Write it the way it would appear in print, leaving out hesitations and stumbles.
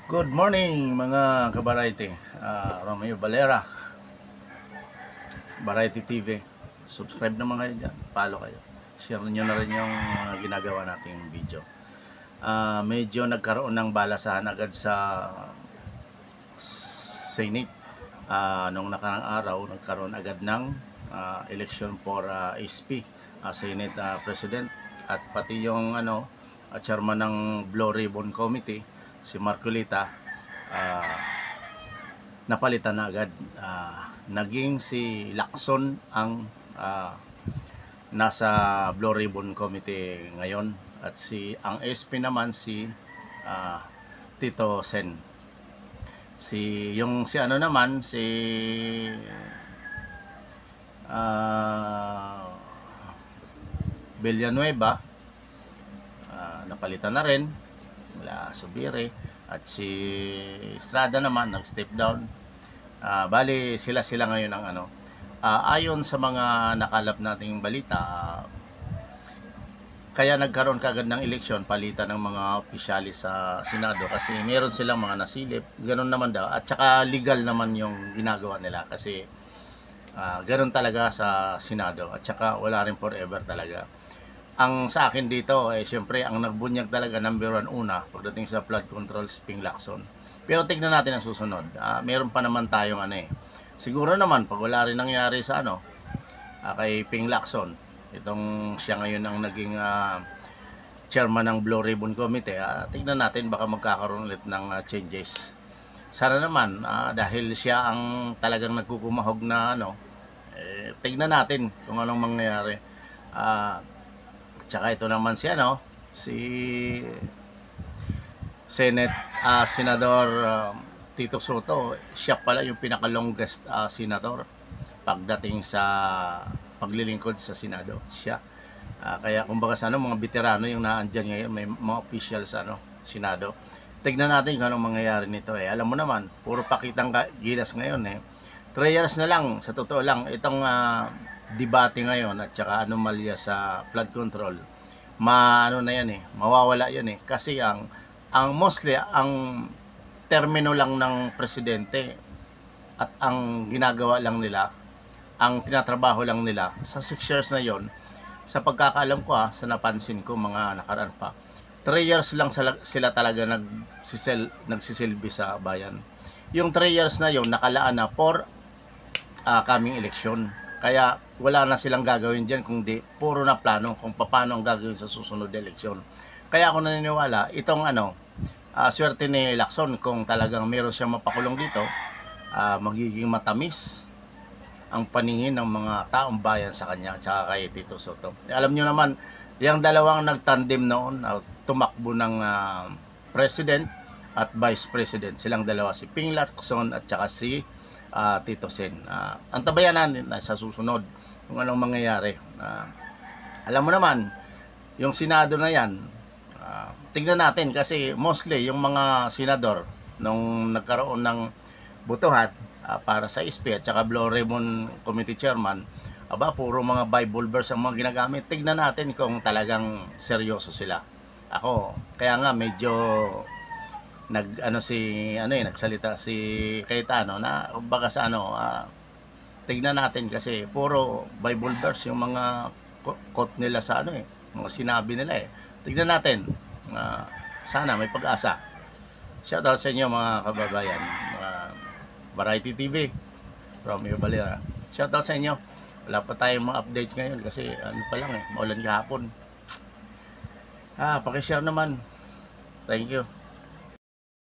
Good morning mga ka-Variety. Romeo Valera, Variety TV. Subscribe naman kayo dyan, follow kayo. Share nyo na rin yung mga ginagawa nating video. Medyo nagkaroon ng balasahan agad sa Senate. Nung nakarang araw, nagkaroon agad ng election for SP, Senate President. At pati yung chairman ng Blue Ribbon Committee, si Marcolita, napalitan na agad. Naging si Lacson ang nasa Blue Ribbon Committee ngayon, at ang SP naman si Tito Sen. Si Villanueva, napalitan na rin mula Subire, at si Estrada naman nag-step down. Bali sila ngayon ang ayon sa mga nakalap nating balita, kaya nagkaroon kagad ng eleksyon, palitan ng mga opisyalis sa Senado kasi meron silang mga nasilip, ganun naman daw, at saka legal naman yung ginagawa nila kasi ganun talaga sa Senado, at saka wala rin forever talaga. Ang sa akin dito syempre ang nagbunyag talaga number one pagdating sa flood control, si Ping Lacson. Pero tignan natin ang susunod. Meron pa naman tayong siguro naman pag wala rin nangyari sa kay Ping Lacson, itong siya ngayon ang naging chairman ng Blue Ribbon Committee, tignan natin baka magkakaroon ulit ng changes. Sana naman dahil siya ang talagang nagkukumahog na tignan natin kung anong mangyayari. Tsaka ito naman si Senate Senador Tito Soto. Siya pala yung pinaka-longest senator pagdating sa paglilingkod sa Senado. Siya. Kaya kumbaga mga veterano yung naandyan ngayon, may mga official sa Senado. Tignan natin kung anong mangyayari nito. Alam mo naman, puro pakitang gilas ngayon 3 years na lang, sa totoo lang, itong debate ngayon at saka anomalya sa flood control, mawawala yan kasi ang mostly ang termino lang ng presidente at ang ginagawa lang nila, ang tinatrabaho lang nila sa 6 years na yon, sa pagkakaalam ko sa napansin ko mga nakaraan pa, 3 years lang sila talaga nagsisilbi sa bayan. Yung 3 years na yon nakalaan na for coming election. Kaya wala na silang gagawin dyan kung di puro na plano kung paano ang gagawin sa susunod na eleksyon. Kaya ako naniniwala itong swerte ni Lacson, kung talagang meron siyang mapakulong dito, magiging matamis ang paningin ng mga taong bayan sa kanya at saka kay Tito Soto. Alam nyo naman, yung dalawang nagtandem noon, tumakbo ng president at vice president, silang dalawa, si Ping Lacson at saka si Tito Sen. Antabayan natin sa susunod kung anong mangyayari. Alam mo naman, yung Senado na yan, tignan natin kasi mostly yung mga senador nung nagkaroon ng butuhan para sa SP at saka Blue Ribbon Committee Chairman, puro mga Bible verse ang mga ginagamit. Tignan natin kung talagang seryoso sila. Ako, kaya nga medyo nagsalita si Cayetano na baka sa tignan natin kasi puro Bible verse yung mga quote nila sa mga sinabi nila Tignan natin, sana may pag-asa. Shout out sa inyo mga kababayan, Variety TV, Romeo Valera. Shout out sa inyo. Wala pa tayong mga updates ngayon kasi pa lang maulan kahapon. Paki-share naman. Thank you.